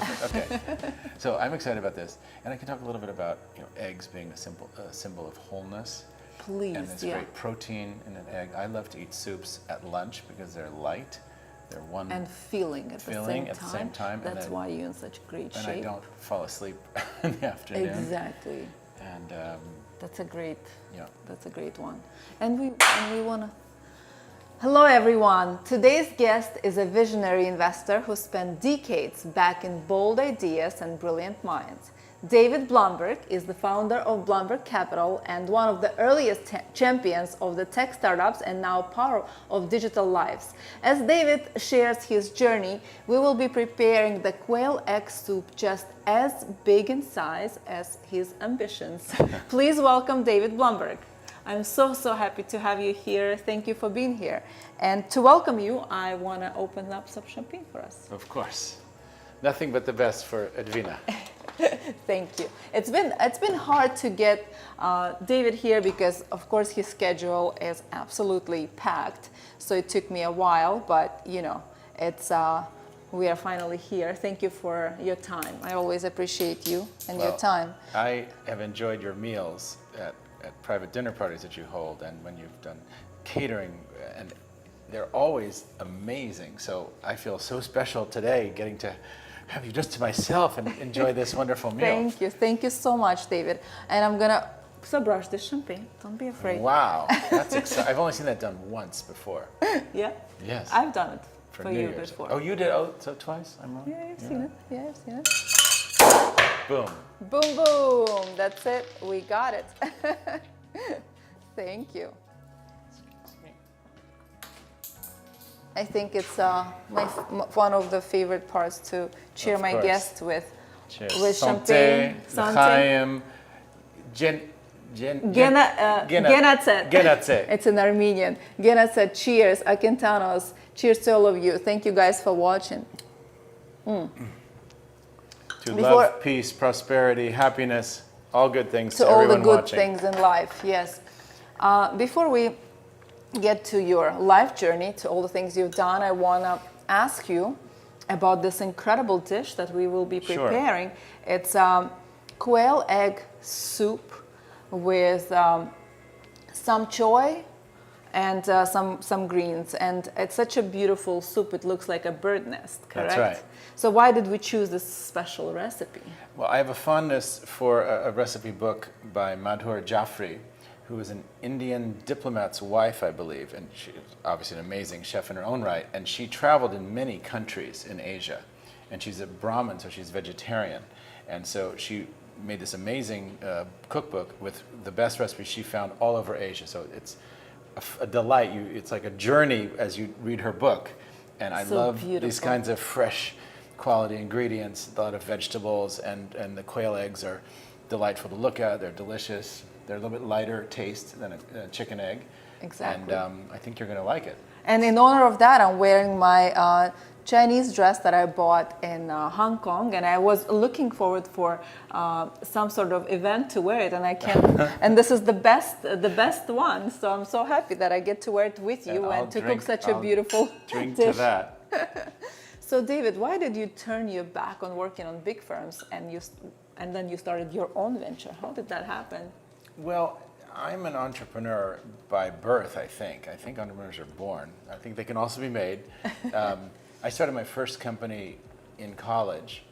perfect. Okay. So I'm excited about this, and I can talk a little bit about eggs being a symbol of wholeness. Please, And there's great protein in an egg. I love to eat soups at lunch because they're light. They're and filling at the same time. That's why you're in such great shape. And I don't fall asleep in the afternoon. Exactly. And that's a great. Yeah. That's a great one. And we want to. Hello everyone. Today's guest is a visionary investor who spent decades backing bold ideas and brilliant minds. David Blumberg is the founder of Blumberg Capital and one of the earliest champions of the tech startups and now power of digital lives. As David shares his journey, we will be preparing the Quail Egg Soup just as big in size as his ambitions. Please welcome David Blumberg. I'm so happy to have you here. Thank you for being here. And to welcome you, I want to open up some champagne for us. Of course. Nothing but the best for Edvina. Thank you. It's been hard to get David here because, of course, his schedule is absolutely packed. So it took me a while, but it's we are finally here. Thank you for your time. I always appreciate you and your time. I have enjoyed your meals at private dinner parties that you hold, and when you've done catering, and they're always amazing. So I feel so special today getting to have you just to myself and enjoy this wonderful meal. Thank you so much, David. And I'm gonna brush the champagne. Don't be afraid. Wow, that's exciting. I've only seen that done once before. Yeah. Yes. I've done it for New you Year's. before. Oh, you did? Oh, so twice? I'm wrong. Yeah, I've seen it. Yeah, I've seen it. Boom. Boom, boom. That's it. We got it. Thank you. I think it's one of the favorite parts to cheer my guests with. Cheers. With Santé, champagne. Genatzet. It's in Armenian. Genatzet. Cheers. Akentanos. Cheers to all of you. Thank you guys for watching. To love, peace, prosperity, happiness, all good things to all everyone the good watching. Things in life. Yes. Before we get to your life journey, to all the things you've done, I want to ask you about this incredible dish that we will be preparing. Sure. It's quail egg soup with some choy and some greens. And it's such a beautiful soup. It looks like a bird nest, correct? That's right. So why did we choose this special recipe? Well, I have a fondness for a recipe book by Madhur Jaffrey, who was an Indian diplomat's wife, I believe, and she's obviously an amazing chef in her own right, and she traveled in many countries in Asia, and she's a Brahmin, so she's vegetarian, and so she made this amazing cookbook with the best recipes she found all over Asia, so it's a delight. It's like a journey as you read her book, and I love these kinds of fresh quality ingredients, a lot of vegetables, and the quail eggs are delightful to look at, they're delicious. They're a little bit lighter taste than a chicken egg. Exactly. And I think you're going to like it. And in honor of that, I'm wearing my Chinese dress that I bought in Hong Kong, and I was looking forward for some sort of event to wear it, and I can't. And this is the best one. So I'm so happy that I get to wear it with you and to cook such a beautiful drink dish. To that. So David, why did you turn your back on working on big firms and then you started your own venture? How did that happen? Well, I'm an entrepreneur by birth, I think. I think entrepreneurs are born. I think they can also be made. I started my first company in college,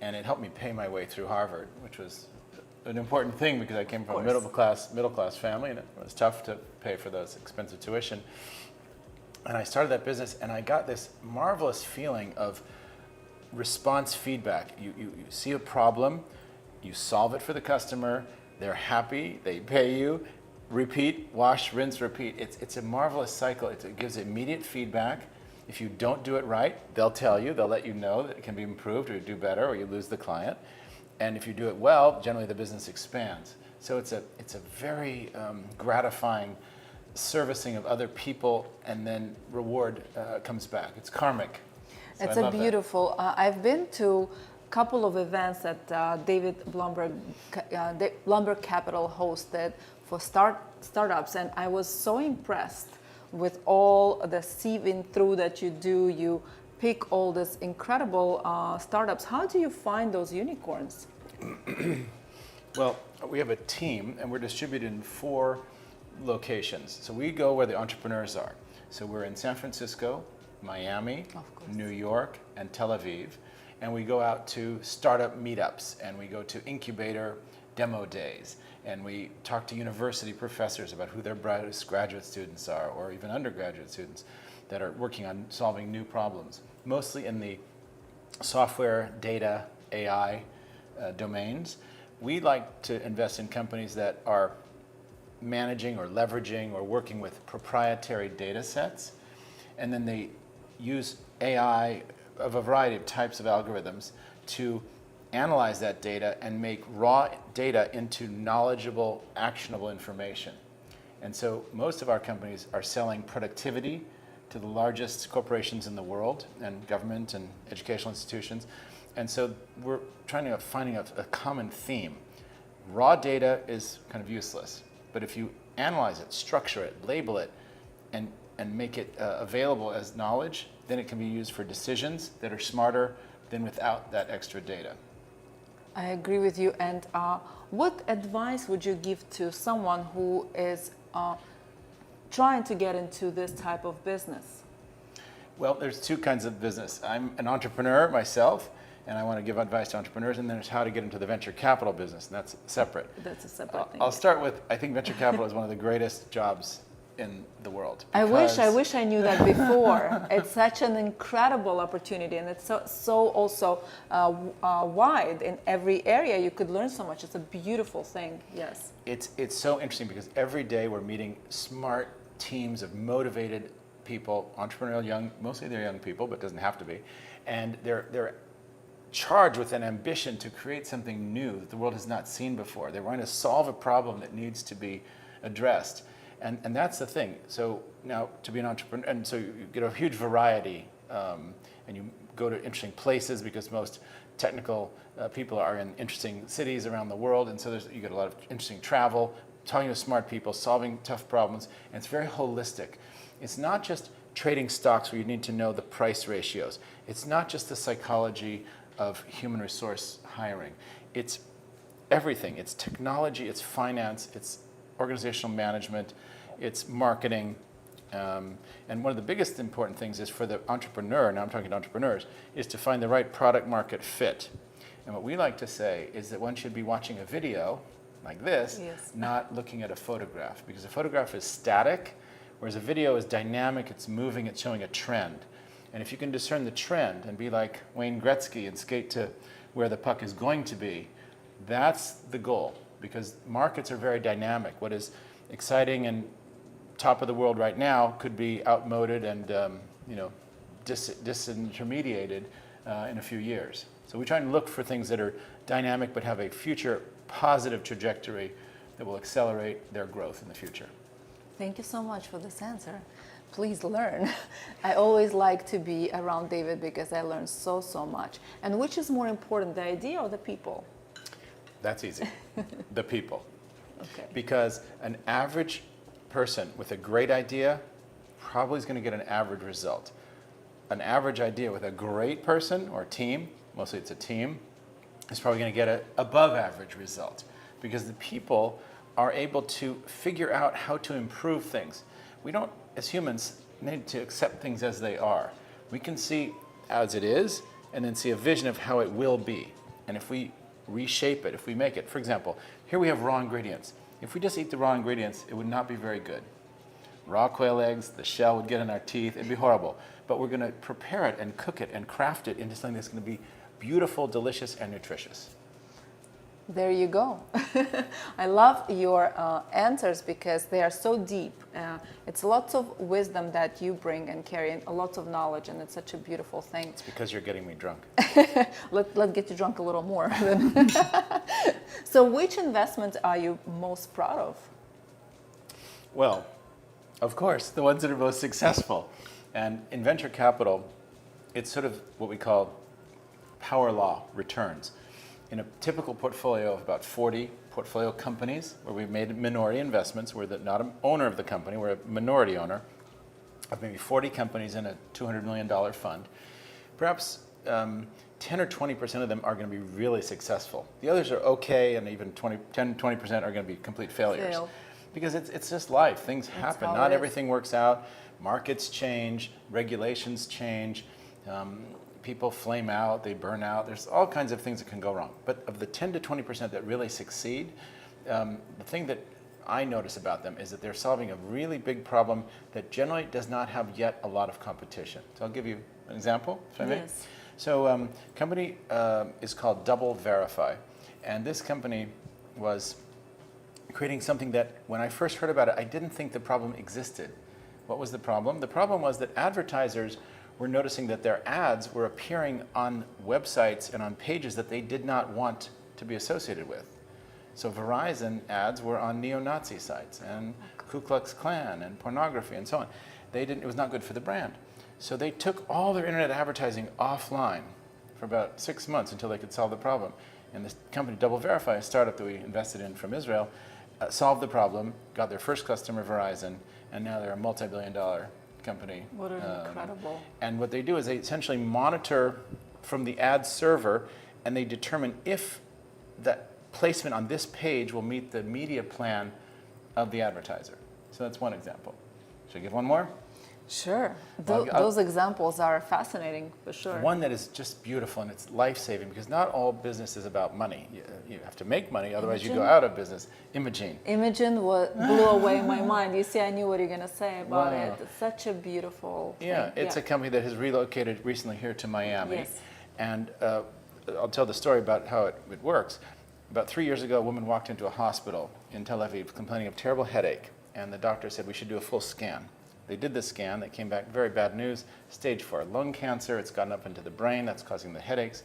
and it helped me pay my way through Harvard, which was an important thing because I came from a middle class family, and it was tough to pay for those expensive tuition. And I started that business, and I got this marvelous feeling of response feedback. You see a problem, you solve it for the customer, they're happy, they pay you, repeat, wash, rinse, repeat. It's a marvelous cycle. It gives immediate feedback. If you don't do it right, they'll tell you, they'll let you know that it can be improved or you do better or you lose the client. And if you do it well, generally the business expands. So it's a very gratifying servicing of other people, and then reward comes back. It's karmic. So it's a beautiful, I've been to couple of events that David Blumberg Capital hosted for startups, and I was so impressed with all the sieving through that you do. You pick all these incredible startups. How do you find those unicorns? Well, we have a team, and we're distributed in 4 locations. So we go where the entrepreneurs are. So we're in San Francisco, Miami, New York, and Tel Aviv. And we go out to startup meetups, and we go to incubator demo days, and we talk to university professors about who their brightest graduate students are, or even undergraduate students that are working on solving new problems, mostly in the software, data, AI domains. We like to invest in companies that are managing or leveraging or working with proprietary data sets, and then they use AI of a variety of types of algorithms to analyze that data and make raw data into knowledgeable, actionable information. And so most of our companies are selling productivity to the largest corporations in the world, and government and educational institutions. And so we're trying to finding a common theme. Raw data is kind of useless, but if you analyze it, structure it, label it, and make it available as knowledge, then it can be used for decisions that are smarter than without that extra data. I agree with you. And what advice would you give to someone who is trying to get into this type of business? Well, there's 2 kinds of business. I'm an entrepreneur myself, and I want to give advice to entrepreneurs, and then there's how to get into the venture capital business, and that's separate. That's a separate thing. I'll start with, I think venture capital is one of the greatest jobs in the world. I wish I knew that before. It's such an incredible opportunity, and it's so also wide in every area. You could learn so much. It's a beautiful thing. Yes. It's so interesting because every day we're meeting smart teams of motivated people, entrepreneurial young, mostly they're young people, but it doesn't have to be, and they're charged with an ambition to create something new that the world has not seen before. They're going to solve a problem that needs to be addressed. And that's the thing. So now to be an entrepreneur, and so you get a huge variety, and you go to interesting places because most technical people are in interesting cities around the world, and so you get a lot of interesting travel, talking to smart people, solving tough problems, and it's very holistic. It's not just trading stocks where you need to know the price ratios. It's not just the psychology of human resource hiring. It's everything. It's technology, it's finance, it's organizational management, it's marketing, and one of the biggest important things is for the entrepreneur, now I'm talking to entrepreneurs, is to find the right product market fit. And what we like to say is that one should be watching a video like this, Yes. not looking at a photograph, because a photograph is static, whereas a video is dynamic, it's moving, it's showing a trend. And if you can discern the trend and be like Wayne Gretzky and skate to where the puck is going to be, that's the goal, because markets are very dynamic. What is exciting and top of the world right now could be outmoded and disintermediated in a few years. So we try and look for things that are dynamic but have a future positive trajectory that will accelerate their growth in the future. Thank you so much for this answer. Please learn. I always like to be around David because I learn so much. And which is more important, the idea or the people? That's easy. The people. Okay. Because an average person with a great idea probably is going to get an average result. An average idea with a great person or team, mostly it's a team, is probably going to get an above average result, because the people are able to figure out how to improve things. We don't, as humans, need to accept things as they are. We can see as it is and then see a vision of how it will be. And if we reshape it, if we make it, for example, here we have raw ingredients. If we just eat the raw ingredients, it would not be very good. Raw quail eggs, the shell would get in our teeth, it'd be horrible. But we're going to prepare it and cook it and craft it into something that's going to be beautiful, delicious, and nutritious. There you go. I love your answers because they are so deep. It's lots of wisdom that you bring and carry, and a lot of knowledge, and it's such a beautiful thing. It's because you're getting me drunk. Let's get you drunk a little more. So which investments are you most proud of? Well, of course, the ones that are most successful. And in venture capital, it's sort of what we call power law returns. In a typical portfolio of about 40 portfolio companies where we've made minority investments, we're not an owner of the company, we're a minority owner of maybe 40 companies in a $200 million fund. perhaps 10 or 20% of them are going to be really successful. The others are okay, and even 10, 20% are going to be complete failures. Fail. Because it's just life. Things happen. how Not it is. everything works out. Markets change. Regulations change. People flame out. They burn out. There's all kinds of things that can go wrong. But of the 10 to 20% that really succeed, the thing that I notice about them is that they're solving a really big problem that generally does not have yet a lot of competition. So I'll give you an example, if I may. Yes. So company is called Double Verify. And this company was creating something that when I first heard about it, I didn't think the problem existed. What was the problem? The problem was that advertisers were noticing that their ads were appearing on websites and on pages that they did not want to be associated with. So Verizon ads were on neo-Nazi sites and Ku Klux Klan and pornography and so on. It was not good for the brand. So they took all their internet advertising offline for about 6 months until they could solve the problem. And this company, Double Verify, a startup that we invested in from Israel, solved the problem, got their first customer, Verizon, and now they're a multi-billion-dollar company. What an incredible. And what they do is they essentially monitor from the ad server, and they determine if that placement on this page will meet the media plan of the advertiser. So that's one example. Should I give one more? Sure. Well, Those examples are fascinating, for sure. One that is just beautiful, and it's life-saving, because not all business is about money. You have to make money, otherwise you go out of business. Imogene. Imogen blew away my mind. You see, I knew what you're going to say about Wow. it. It's such a beautiful Yeah, thing. it's a company that has relocated recently here to Miami. Yes. And I'll tell the story about how it works. About 3 years ago, a woman walked into a hospital in Tel Aviv complaining of terrible headache, and the doctor said we should do a full scan. They did the scan. They came back, very bad news, stage 4 lung cancer. It's gotten up into the brain. That's causing the headaches.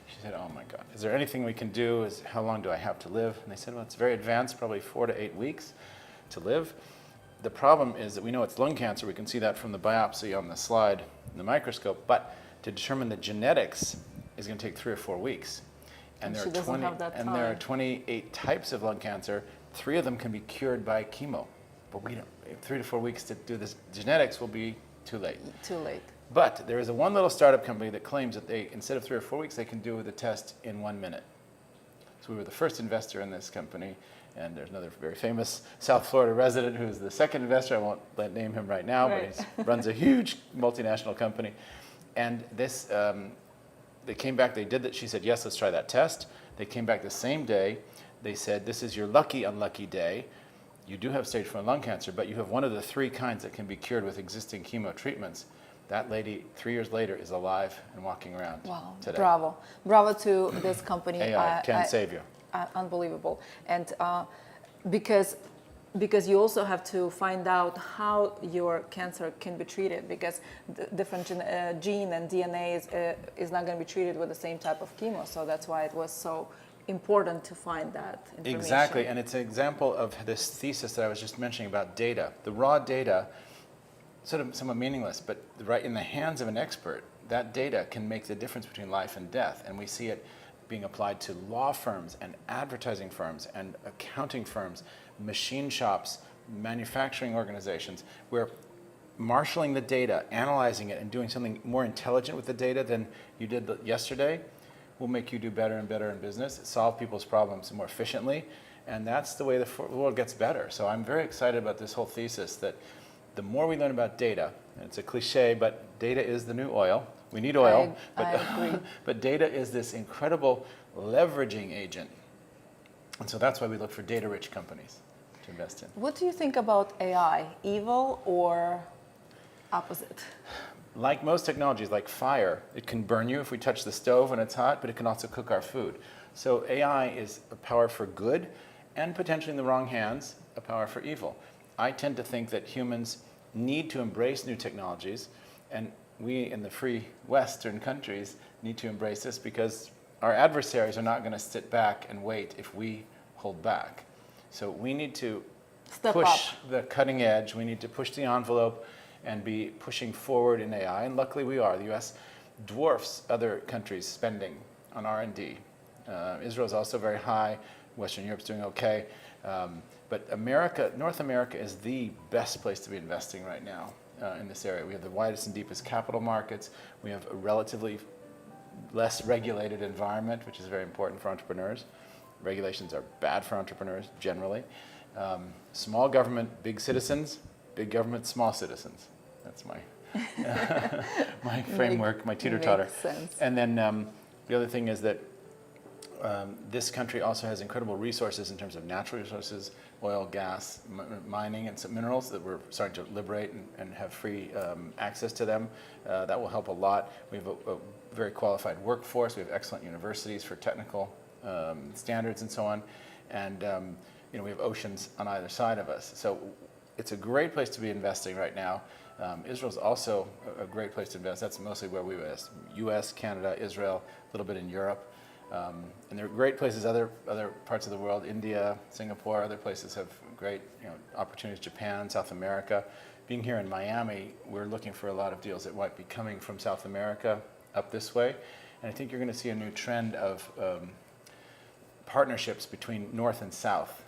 She said, oh my God, is there anything we can do? How long do I have to live? And they said, well, it's very advanced, probably 4 to 8 weeks to live. The problem is that we know it's lung cancer. We can see that from the biopsy on the slide in the microscope. But to determine the genetics is going to take 3 or 4 weeks. And there she are doesn't have that and there are time. 28 types of lung cancer. 3 of them can be cured by chemo. But we don't. 3 to 4 weeks to do this genetics will be too late. Too late. But there is one little startup company that claims that they, instead of 3 or 4 weeks, they can do the test in 1 minute. So we were the first investor in this company, and there's another very famous South Florida resident who's the second investor. I won't name him right now, Right. but he runs a huge multinational company. And this, they came back, they did that. She said, yes, let's try that test. They came back the same day. They said, this is your lucky, unlucky day. You do have stage 4 lung cancer, but you have one of the 3 kinds that can be cured with existing chemo treatments. That lady, 3 years later, is alive and walking around today. Bravo. Bravo to this company. AI can save you. Unbelievable. And because you also have to find out how your cancer can be treated, because the different gene and DNA is not going to be treated with the same type of chemo. So that's why it was so important to find that information. Exactly, and it's an example of this thesis that I was just mentioning about data. The raw data, sort of somewhat meaningless, but right in the hands of an expert, that data can make the difference between life and death. And we see it being applied to law firms and advertising firms and accounting firms, machine shops, manufacturing organizations. We're marshaling the data, analyzing it, and doing something more intelligent with the data than you did yesterday will make you do better and better in business, solve people's problems more efficiently, and that's the way the world gets better. So I'm very excited about this whole thesis that the more we learn about data, and it's a cliche, but data is the new oil. We need oil, I agree. but data is this incredible leveraging agent. And so that's why we look for data-rich companies to invest in. What do you think about AI? Evil or opposite? Like most technologies, like fire, it can burn you if we touch the stove when it's hot, but it can also cook our food. So AI is a power for good, and potentially in the wrong hands, a power for evil. I tend to think that humans need to embrace new technologies, and we in the free Western countries need to embrace this because our adversaries are not going to sit back and wait if we hold back. So we need to push the cutting edge, we need to push the envelope and be pushing forward in AI, and luckily we are. The US dwarfs other countries' spending on R&D. Israel is also very high, Western Europe's doing okay, but North America is the best place to be investing right now. in this area. We have the widest and deepest capital markets. We have a relatively less regulated environment, which is very important for entrepreneurs. Regulations are bad for entrepreneurs generally. Small government, big citizens. Big government, small citizens. That's my my framework, my teeter-totter. Makes sense. And then the other thing is that this country also has incredible resources in terms of natural resources, oil, gas, mining, and some minerals that we're starting to liberate and have free access to them. That will help a lot. We have a very qualified workforce. We have excellent universities for technical standards and so on. And we have oceans on either side of us. So it's a great place to be investing right now. Israel's also a great place to invest. That's mostly where we invest. U.S., Canada, Israel, a little bit in Europe. And there are great places, other parts of the world, India, Singapore, other places have great opportunities, Japan, South America. Being here in Miami, we're looking for a lot of deals that might be coming from South America up this way. And I think you're going to see a new trend of partnerships between North and South,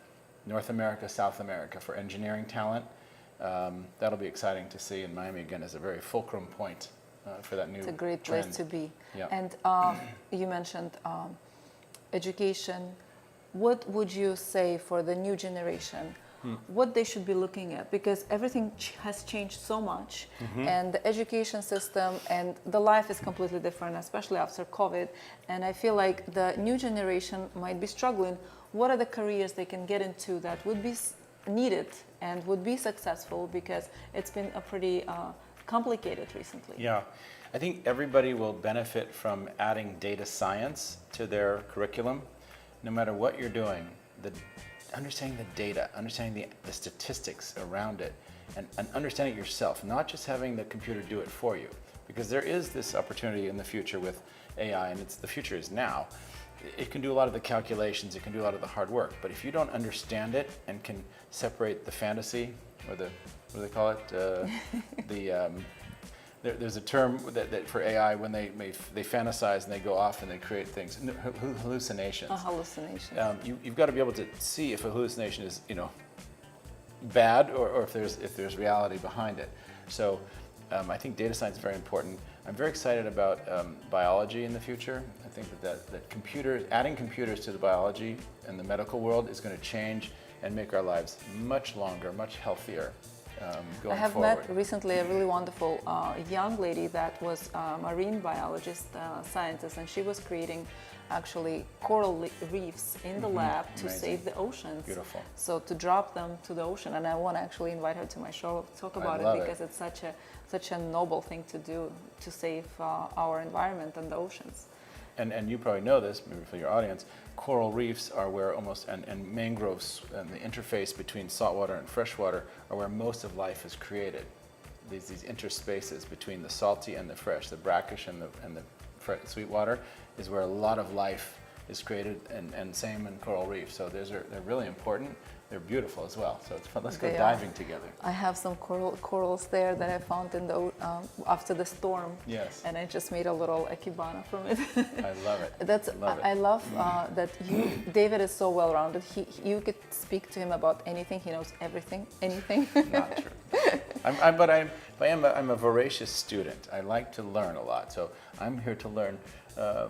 North America, South America for engineering talent. That'll be exciting to see, and Miami again is a very fulcrum point for that new trend. It's a great place to be. Yeah. And you mentioned education. What would you say for the new generation? What they should be looking at? Because everything has changed so much, and the education system and the life is completely different, especially after COVID. And I feel like the new generation might be struggling. What are the careers they can get into that would be needed and would be successful? Because it's been a pretty complicated recently. Yeah, I think everybody will benefit from adding data science to their curriculum. No matter what you're doing, understanding the data, understanding the statistics around it, and understanding it yourself, not just having the computer do it for you. Because there is this opportunity in the future with AI, and the future is now. It can do a lot of the calculations, it can do a lot of the hard work, but if you don't understand it and can separate the fantasy, or what do they call it? There's a term that for AI when they fantasize and they go off and they create things, hallucinations. Hallucinations. You've got to be able to see if a hallucination is bad or if there's reality behind it. So I think data science is very important. I'm very excited about biology in the future. I think that adding computers to the biology and the medical world is going to change and make our lives much longer, much healthier. Going I have forward. met recently a really wonderful young lady that was a marine biologist, scientist, and she was creating actually coral reefs in the lab to Amazing. Save the oceans. Beautiful. So to drop them to the ocean, and I want to actually invite her to my show to talk about it because it's such a noble thing to do to save our environment and the oceans. And you probably know this, maybe for your audience, coral reefs are where and mangroves and the interface between saltwater and freshwater are where most of life is created. These interspaces between the salty and the fresh, the brackish and the sweet water is where a lot of life is created, and same in coral reefs. So they're really important. They're beautiful as well. So it's fun. Let's go diving together. I have some corals there that I found in the after the storm. Yes. And I just made a little ikebana from it. I love it. I love that David is so well-rounded. You could speak to him about anything. He knows everything, anything. Not true. I'm a voracious student. I like to learn a lot. So I'm here to learn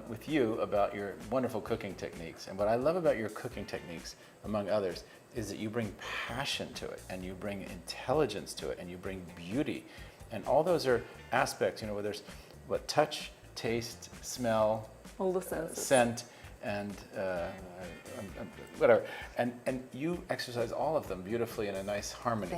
with you about your wonderful cooking techniques. And what I love about your cooking techniques, among others, is that you bring passion to it, and you bring intelligence to it, and you bring beauty. And all those are aspects, where there's touch, taste, smell, all the senses. Scent, and whatever. And you exercise all of them beautifully in a nice harmony.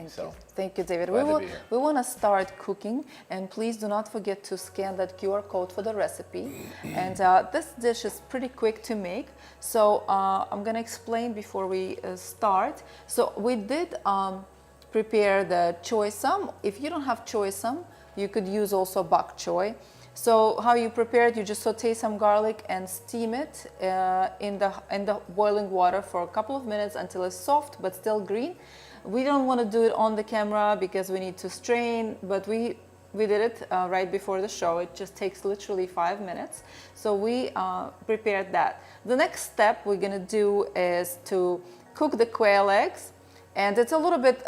Thank you, David. Glad to be here. We want to start cooking, and please do not forget to scan that QR code for the recipe. And this dish is pretty quick to make, so I'm going to explain before we start. So we did prepare the choy some. If you don't have choy some, you could use also bok choy. So how you prepare it, you just saute some garlic and steam it in the boiling water for a couple of minutes until it's soft but still green. We don't want to do it on the camera because we need to strain, but we did it right before the show. It just takes literally 5 minutes. So we prepared that. The next step we're going to do is to cook the quail eggs, and it's a little bit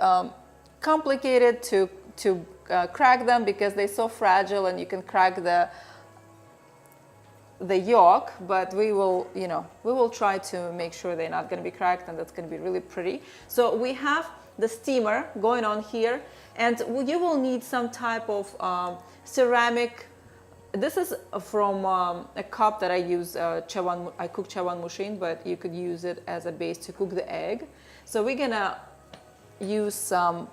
complicated to crack them because they're so fragile, and you can crack the yolk, but we will try to make sure they're not going to be cracked, and that's going to be really pretty. So we have the steamer going on here, and you will need some type of ceramic. This is from a cup that I use. I cook chawan mushin, but you could use it as a base to cook the egg. So we're gonna use some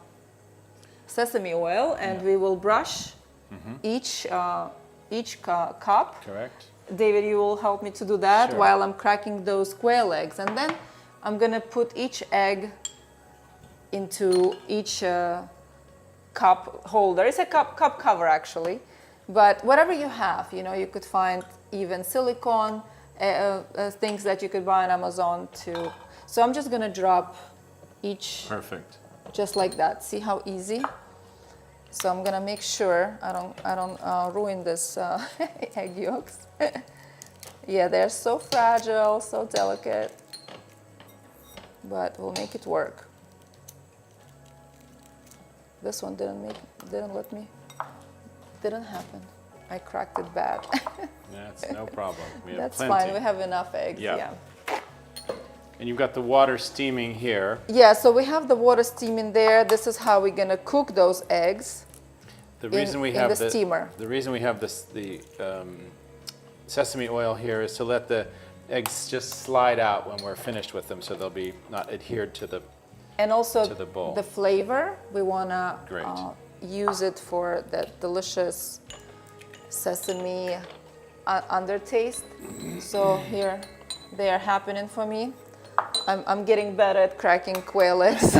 sesame oil, and we will brush each cup. Correct. David, you will help me to do that. Sure. While I'm cracking those quail eggs, and then I'm gonna put each egg into each cup holder. It's a cup cover actually, but whatever you have, you could find even silicone things that you could buy on Amazon too. So I'm just gonna drop each. Perfect. Just like that. See how easy? So I'm gonna make sure I don't ruin this egg yolks. Yeah, they're so fragile, so delicate, but we'll make it work. This one didn't happen. I cracked it bad. That's no problem. We have That's plenty. fine. We have enough eggs. Yeah. And you've got the water steaming here. Yeah, so we have the water steaming there. This is how we're gonna cook those eggs. The reason we in have the steamer. The reason we have the sesame oil here is to let the eggs just slide out when we're finished with them, so they'll be not adhered to the. And also to the bowl. the flavor, we wanna Great. Use it for that delicious sesame undertaste. So here, they are happening for me. I'm getting better at cracking quail eggs.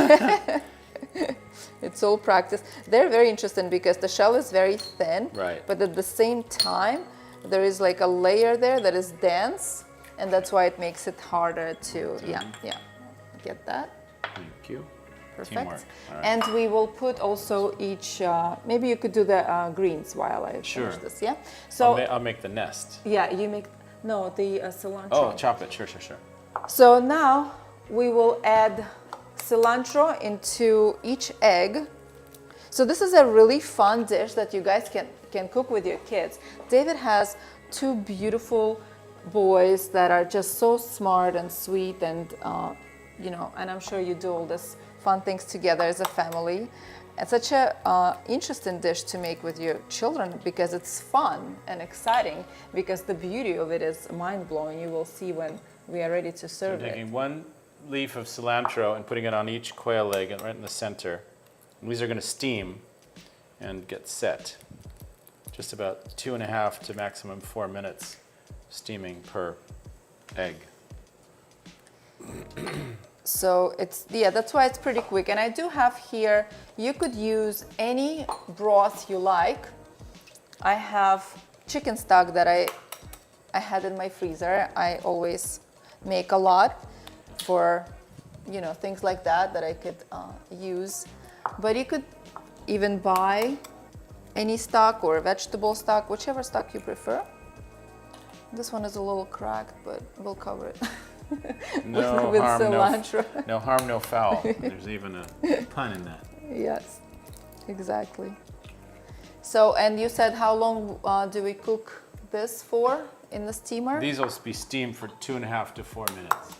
It's all practice. They're very interesting because the shell is very thin, Right. but at the same time, there is like a layer there that is dense, and that's why it makes it harder to, get that. Thank you. Perfect. Teamwork. All right. And we will put also each, maybe you could do the greens while I finish this, yeah? So, I'll make the nest. yeah, you make, no, the cilantro. Oh, chop it. Sure. So now we will add cilantro into each egg. So this is a really fun dish that you guys can cook with your kids. David has two beautiful boys that are just so smart and sweet, and and I'm sure you do all this fun things together as a family. It's such a interesting dish to make with your children because it's fun and exciting, because the beauty of it is mind-blowing. You will see when we are ready to serve So it. taking one leaf of cilantro and putting it on each quail egg and right in the center. And these are going to steam and get set. Just about 2.5 to maximum 4 minutes steaming per egg. So that's why it's pretty quick. And I do have here, you could use any broth you like. I have chicken stock that I had in my freezer. I always make a lot for, things like that I could use. But you could even buy any stock or vegetable stock, whichever stock you prefer. This one is a little cracked, but we'll cover it. No with harm, cilantro. no harm, no foul. There's even a pun in that. Yes, exactly. So, and you said how long do we cook this for in the steamer? These will be steamed for 2.5 to 4 minutes.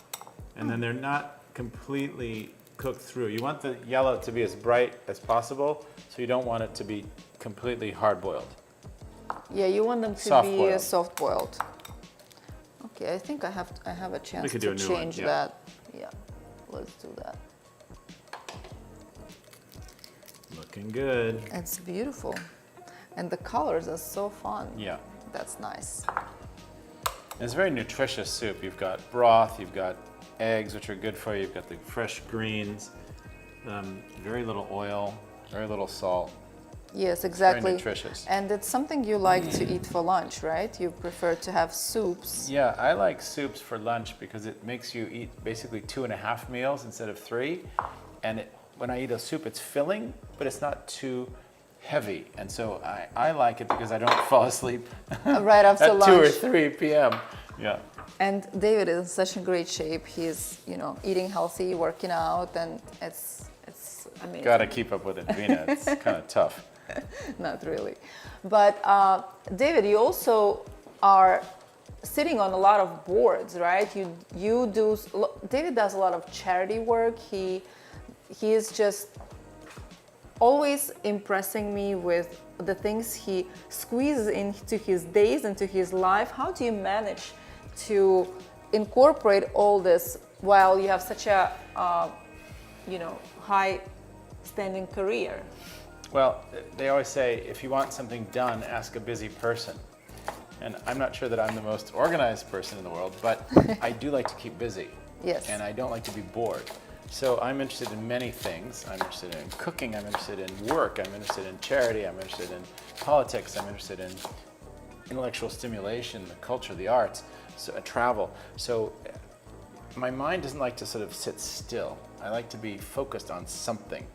And then they're not completely cooked through. You want the yellow to be as bright as possible, so you don't want it to be completely hard-boiled. Yeah, you want them to Soft-boiled. be soft-boiled. Okay, I think I have a chance could do to a new one, change yeah. that. Yeah, let's do that. Looking good. It's beautiful, and the colors are so fun. Yeah. That's nice. It's a very nutritious soup. You've got broth, you've got eggs, which are good for you, you've got the fresh greens, very little oil, very little salt. Yes, exactly. Very nutritious. And it's something you like to eat for lunch, right? You prefer to have soups. Yeah, I like soups for lunch because it makes you eat basically 2.5 meals instead of 3. And when I eat a soup, it's filling, but it's not too heavy. And so I like it because I don't fall asleep Right after at lunch. 2 or 3 p.m. Yeah. And David is in such a great shape. He's, eating healthy, working out, and it's amazing. Got to keep up with Edvina. It's kind of tough. Not really. But David, you also are sitting on a lot of boards, right? David does a lot of charity work. He is just always impressing me with the things he squeezes into his days, into his life. How do you manage to incorporate all this while you have such a high standing career? Well, they always say, if you want something done, ask a busy person. And I'm not sure that I'm the most organized person in the world, but I do like to keep busy. Yes. And I don't like to be bored. So I'm interested in many things. I'm interested in cooking, I'm interested in work, I'm interested in charity, I'm interested in politics, I'm interested in intellectual stimulation, the culture, the arts, travel. So my mind doesn't like to sort of sit still. I like to be focused on something.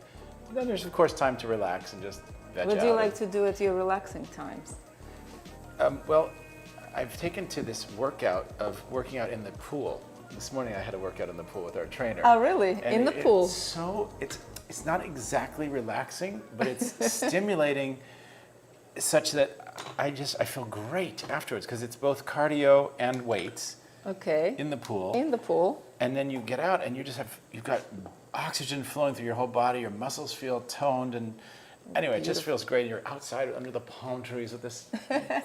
Then there's, of course, time to relax and just veg out. What do you like to do at your relaxing times? Well, I've taken to this workout of working out in the pool. This morning I had a workout in the pool with our trainer. Oh, really? And in the pool? It's not exactly relaxing, but it's stimulating such that I feel great afterwards, because it's both cardio and weights. Okay. In the pool. In the pool. And then you get out and you've got oxygen flowing through your whole body, your muscles feel toned, and anyway, it just feels great. You're outside under the palm trees with this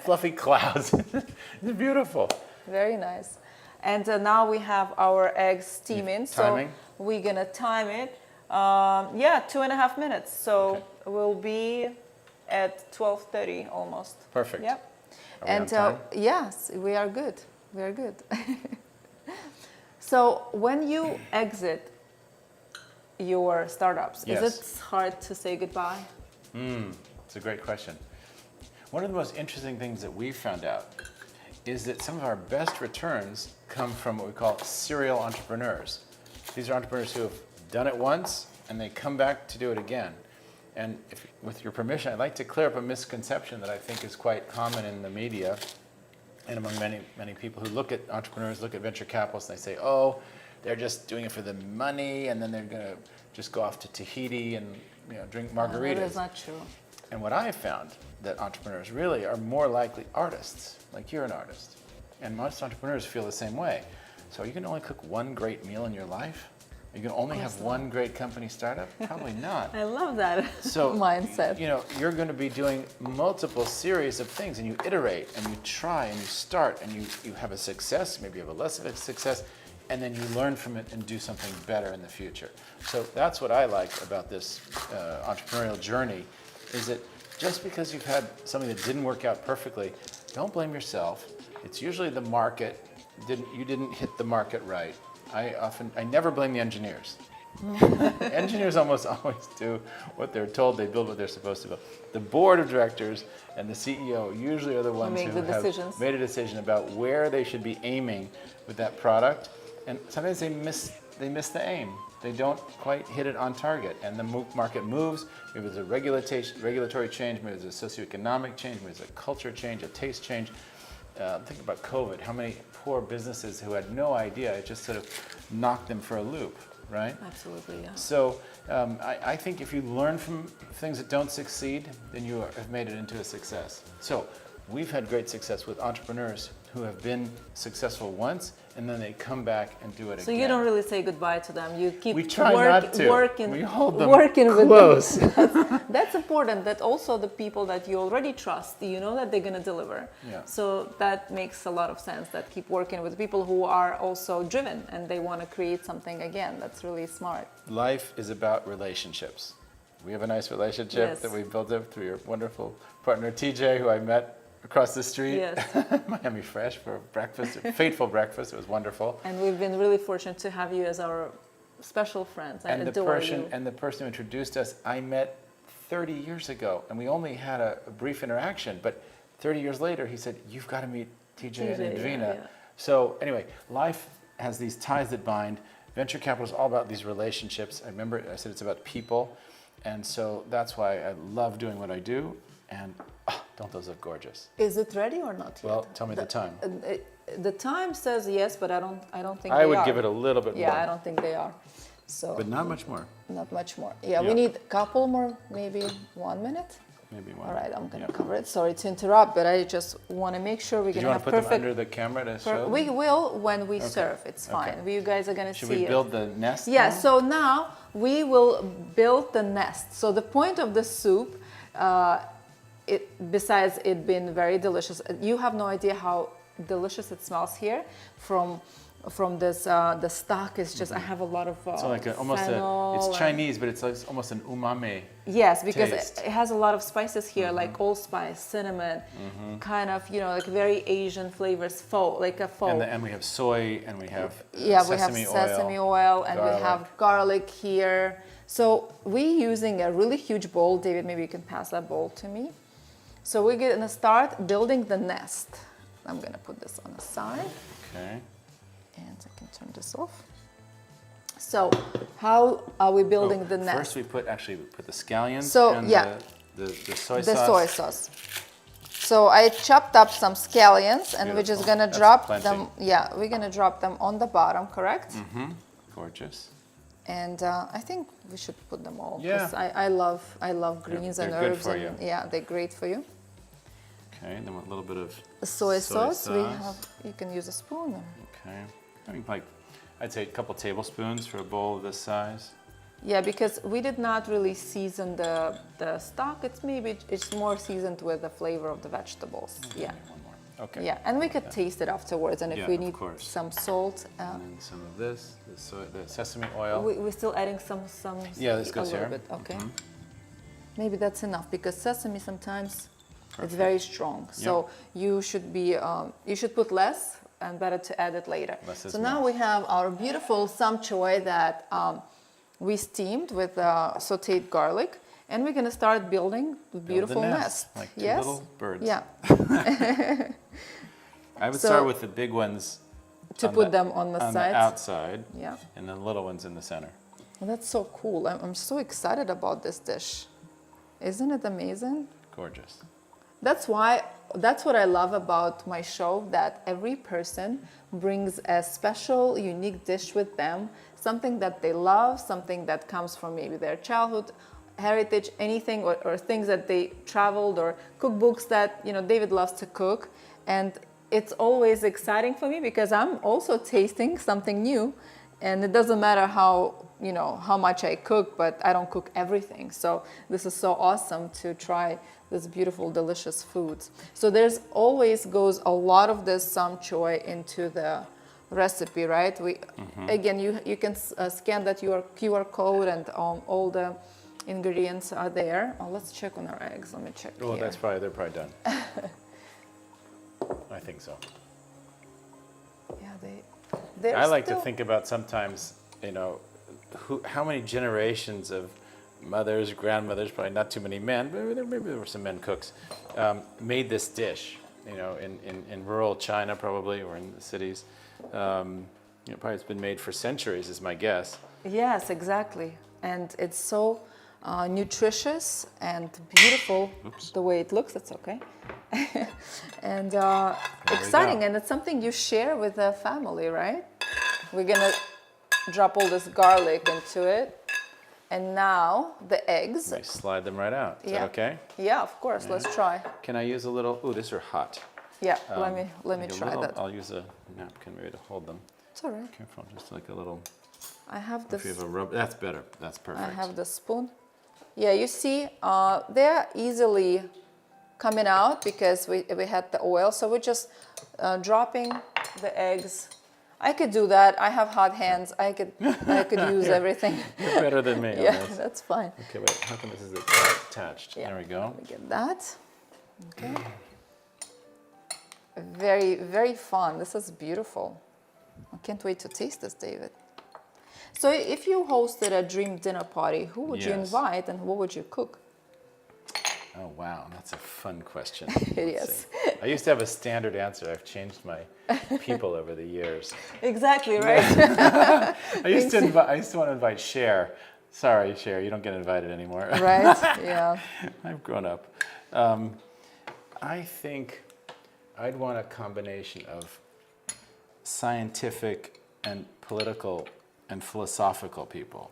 fluffy clouds. It's beautiful. Very nice. And now we have our eggs steaming. Timing? So we're gonna time it. 2.5 minutes. So we'll be at 12:30 almost. Perfect. Yep. Are we on time? Yes, we are good. We are good. So when you exit your startups, Yes. is it hard to say goodbye? It's a great question. One of the most interesting things that we've found out is that some of our best returns come from what we call serial entrepreneurs. These are entrepreneurs who have done it once and they come back to do it again. And with your permission, I'd like to clear up a misconception that I think is quite common in the media and among many, many people who look at entrepreneurs, look at venture capitalists, and they say, oh, they're just doing it for the money, and then they're going to just go off to Tahiti and drink margaritas. That is not true. And what I have found, that entrepreneurs really are more likely artists, like you're an artist. And most entrepreneurs feel the same way. So you can only cook one great meal in your life? You can only have one great company startup? Probably not. I love that mindset. You're going to be doing multiple series of things, and you iterate, and you try, and you start, and you have a success, maybe you have a less of a success, and then you learn from it and do something better in the future. So that's what I like about this entrepreneurial journey, is that just because you've had something that didn't work out perfectly, don't blame yourself. It's usually the market. You didn't hit the market right. I never blame the engineers. Engineers almost always do what they're told. They build what they're supposed to build. The board of directors and the CEO usually are the ones who have made a decision about where they should be aiming with that product. And sometimes they miss the aim. They don't quite hit it on target. And the market moves. Maybe there's a regulatory change, maybe there's a socioeconomic change, maybe there's a culture change, a taste change. Think about COVID, how many poor businesses who had no idea, it just sort of knocked them for a loop, right? Absolutely, yeah. So I think if you learn from things that don't succeed, then you have made it into a success. So we've had great success with entrepreneurs who have been successful once, and then they come back and do it again. So you don't really say goodbye to them. You keep we try not to. working. We hold them working close. With them. That's important. That also the people that you already trust, you know that they're going to deliver. Yeah. So that makes a lot of sense. That keep working with people who are also driven and they want to create something again. That's really smart. Life is about relationships. We have a nice relationship that we built up through your wonderful partner TJ, who I met across the street, Miami Fresh, for breakfast, a fateful breakfast. It was wonderful. And we've been really fortunate to have you as our special friends. I adore you. And the person who introduced us, I met 30 years ago, and we only had a brief interaction, but 30 years later, he said, you've got to meet TJ and Edvina. Yeah. So anyway, life has these ties that bind. Venture capital is all about these relationships. I remember I said it's about people, and so that's why I love doing what I do. And don't those look gorgeous? Is it ready or not yet? Well, tell me the time. The time says yes, but I don't think I would give it a little bit more. Yeah, I don't think they are. So. But not much more. Not much more. Yeah, we need a couple more, maybe 1 minute. maybe one. All right, I'm gonna Yeah. cover it. Sorry to interrupt, but I just want to make sure we're Did you gonna want have to put them perfect. under the camera to show? We will when we Okay. serve. It's fine. Okay. You guys are gonna Should see we it. build the nest? Yeah, now? so now we will build the nest. So the point of the soup, besides it being very delicious, you have no idea how delicious it smells here from this. The stock is just. I have a lot of. So like fennel it's and- Chinese, but it's like almost an umami. Yes, because taste. it has a lot of spices here, like allspice, cinnamon, kind of like very Asian flavors, like a faux. And we have soy, and we have Yeah, we have sesame sesame oil, and we garlic. have garlic here. So we're using a really huge bowl. David, maybe you can pass that bowl to me. So we're gonna start building the nest. I'm gonna put this on the side, Okay. and I can turn this off. So how are we building the nest? First, we put the scallions So, and yeah. the soy The sauce. soy sauce. So I chopped up some scallions, and we're just Beautiful. gonna That's drop plenty. them. Yeah, we're gonna drop them on the bottom, correct? Gorgeous. And I think we should put them all. Yeah. 'Cause I love greens and they're good herbs, for and you. yeah, they're great for you. Okay, and then with a little bit of Soy sauce. We have. You can use a spoon. Okay. I mean, like, I'd say a couple tablespoons for a bowl of this size. Yeah, because we did not really season the stock. It's more seasoned with the flavor of the vegetables. Yeah. One more. Okay. Yeah, and we could taste it afterwards, and if Yeah, we of need course. some salt, And then some of this, the sesame oil. we're still adding some. Yeah, this a goes little here. bit. Okay. Maybe that's enough because sesame sometimes it's very strong. So you should put less, and better to add it later. Less is So now more. we have our beautiful choy that we steamed with sautéed garlic, and we're gonna start building the beautiful nest, like two yes. little birds. Yeah. I would So- start with the big ones To put them on the sides. outside, Yeah. and the little ones in the center. Well, that's so cool. I'm so excited about this dish. Isn't it amazing? Gorgeous. That's what I love about my show, that every person brings a special, unique dish with them, something that they love, something that comes from maybe their childhood, heritage, anything, or things that they traveled, or cookbooks that, David loves to cook. And it's always exciting for me because I'm also tasting something new, and it doesn't matter how much I cook, but I don't cook everything. So this is so awesome to try this beautiful, delicious foods. So there's always goes a lot of this choy into the recipe, right? Again, you can scan that your QR code, and all the ingredients are there. Oh, let's check on our eggs. Let me check Well, here. they're probably done. I think so. Yeah, they're I like to still- think about sometimes, how many generations of mothers, grandmothers, probably not too many men, but maybe there were some men cooks, made this dish, in rural China probably, or in the cities. Probably it's been made for centuries is my guess. Yes, exactly. And it's so nutritious and beautiful. Oops. The way it looks. It's okay. And we exciting. go. And it's something you share with the family, right? We're going to drop all this garlic into it. And now the eggs. We slide them right out. Is that okay? Yeah, of course. Let's try. Can I use a little? Ooh, these are hot. Yeah, let me Like a try little- that. I'll use a napkin maybe to hold them. It's all right. Careful, just like a little. I have If this. you have a rub, that's better. That's perfect. I have the spoon. Yeah, you see, they're easily coming out because we had the oil. So we're just dropping the eggs. I could do that. I have hot hands. I could use everything. You're better than me. Yeah, on this. that's fine. Okay, wait. How come this is attached? Yeah. There we go. Let me get that. Okay. Very, very fun. This is beautiful. I can't wait to taste this, David. So if you hosted a dream dinner party, who would you Yes. invite and what would you cook? Oh wow, that's a fun question. It Let's is. see. I used to have a standard answer. I've changed my people over the years. Exactly, right? I used to want to invite Cher. Sorry, Cher, you don't get invited anymore. Right? Yeah. I've grown up. I think I'd want a combination of scientific and political and philosophical people.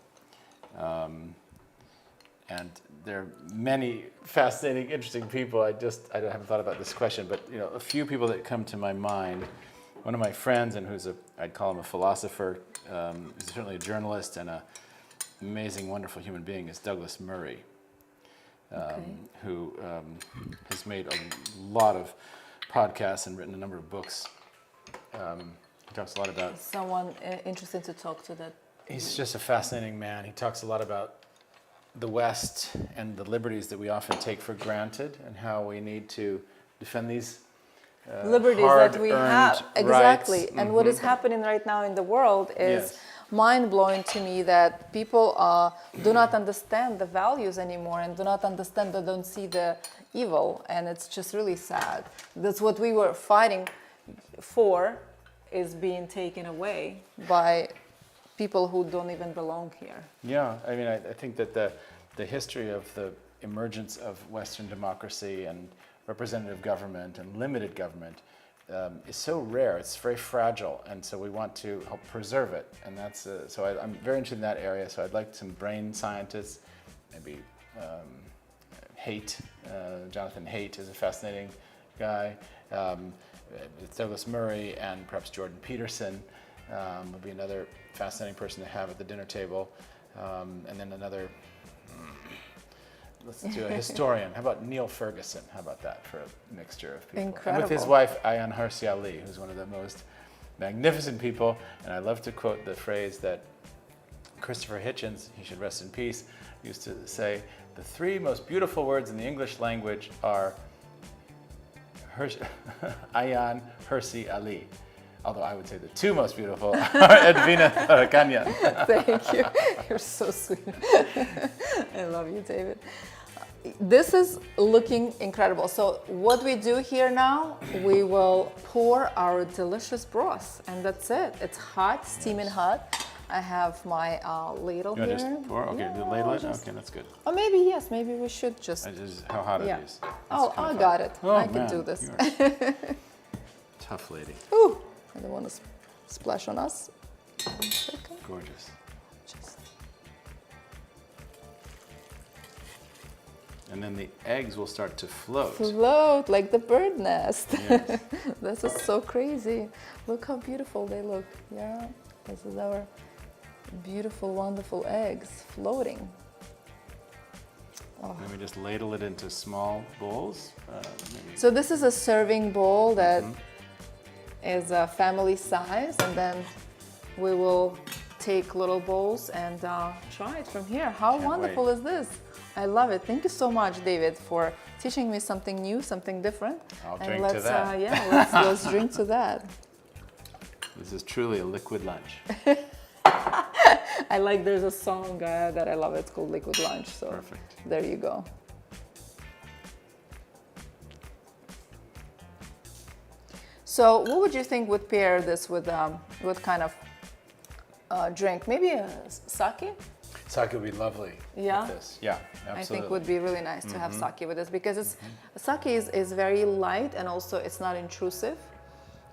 And there are many fascinating, interesting people. I haven't thought about this question, but a few people that come to my mind. One of my friends, and I'd call him a philosopher, he's certainly a journalist and an amazing, wonderful human being, is Douglas Murray, who has made a lot of podcasts and written a number of books. He talks a lot about... Someone interesting to talk to that. He's just a fascinating man. He talks a lot about the West and the liberties that we often take for granted and how we need to defend these liberties that we have. Exactly. Rights. And what is happening right now in the world is Yes. mind-blowing to me, that people do not understand the values anymore and do not understand, they don't see the evil, and it's just really sad. That's what we were fighting for, is being taken away by people who don't even belong here. Yeah, I mean, I think that the history of the emergence of Western democracy and representative government and limited government is so rare. It's very fragile, and so we want to help preserve it. And that's I'm very interested in that area. So I'd like some brain scientists, maybe Haidt. Jonathan Haidt is a fascinating guy. Douglas Murray and perhaps Jordan Peterson would be another fascinating person to have at the dinner table. And then another, let's do a historian. How about Neil Ferguson? How about that for a mixture of people? Incredible. And with his wife, Ayaan Hirsi Ali, who's one of the most magnificent people. And I love to quote the phrase that Christopher Hitchens, he should rest in peace, used to say, the three most beautiful words in the English language are Ayaan Hirsi Ali. Although I would say the two most beautiful are Edvina Kanyan. Thank you. You're so sweet. I love you, David. This is looking incredible. So what we do here now, we will pour our delicious broth, and that's it. It's hot, steaming hot. I have my ladle You want here. to just pour? Okay, Yeah, do ladle it? just- Okay, that's good. Or maybe, yes, maybe we should just... How hot Yeah. it is. Oh, I got it. Oh, I can man, do this. you are tough lady. Ooh, I don't want to splash on us. 1 second. Gorgeous. Just... And then the eggs will start to float. float like the bird nest. Yes. This is so crazy. Look how beautiful they look. Yeah, this is our beautiful, wonderful eggs floating. Oh. Then we just ladle it into small bowls. Maybe. So this is a serving bowl that is a family size, and then we will take little bowls and try it from here. How Can't wonderful wait. is this? I love it. Thank you so much, David, for teaching me something new, something different. I'll And drink to let's, that. let's drink to that. This is truly a liquid lunch. I like, there's a song that I love. It's called Liquid Lunch. So Perfect. There you go. So what would you think would pair this with kind of drink? Maybe a sake? Sake would be lovely Yeah? with this. Yeah, absolutely. I think would be really nice to have sake with this, because sake is very light, and also it's not intrusive,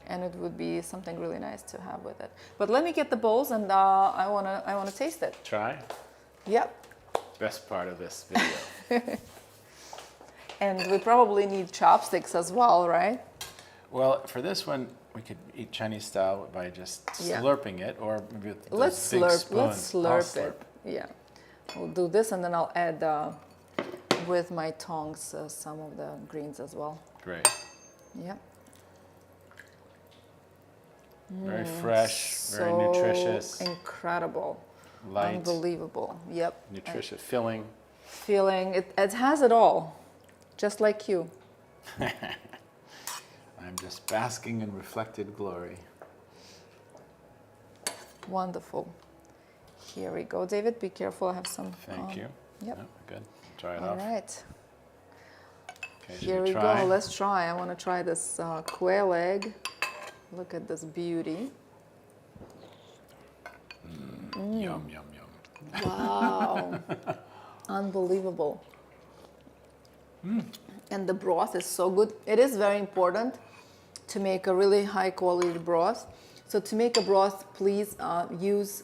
and it would be something really nice to have with it. But let me get the bowls, and I wanna taste it. Try. Yep. Best part of this video. And we probably need chopsticks as well, right? Well, for this one, we could eat Chinese style by just Yeah. slurping it, or maybe with those Let's big slurp. spoons. Let's I'll slurp it. Yeah. We'll do this, and then I'll add with my tongs some of the greens as well. Great. Yeah. Very fresh, very nutritious, Incredible. light, Unbelievable. Yep. nutritious, filling. Feeling it has it all, just like you. I'm just basking in reflected glory. Wonderful. Here we go, David. Be careful. I have some. Thank you. Yep. No, good. Try it All off. right. Okay, should Here we try? go. Let's try. I want to try this quail egg. Look at this beauty. Yum, yum, yum. Wow. Unbelievable. And the broth is so good. It is very important to make a really high quality broth. So to make a broth, please use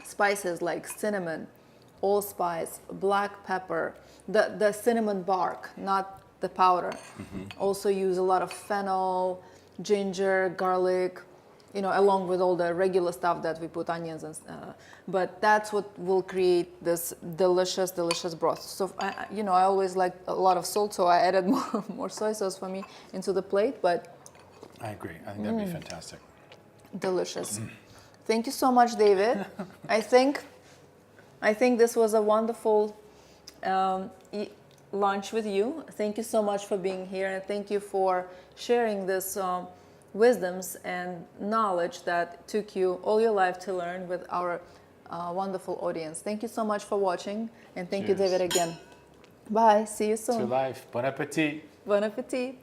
spices like cinnamon, allspice, black pepper, the cinnamon bark, not the powder. Also use a lot of fennel, ginger, garlic, you know, along with all the regular stuff that we put onions and but that's what will create this delicious broth. So you know, I always like a lot of salt, so I added more soy sauce for me into the plate, but I agree. I think that'd be fantastic. delicious. Thank you so much, David. I think this was a wonderful lunch with you. Thank you so much for being here, and thank you for sharing this wisdoms and knowledge that took you all your life to learn with our wonderful audience. Thank you so much for watching, and thank you, Cheers. David, again. Bye. See you soon. To life. Bon appetit. Bon appetit.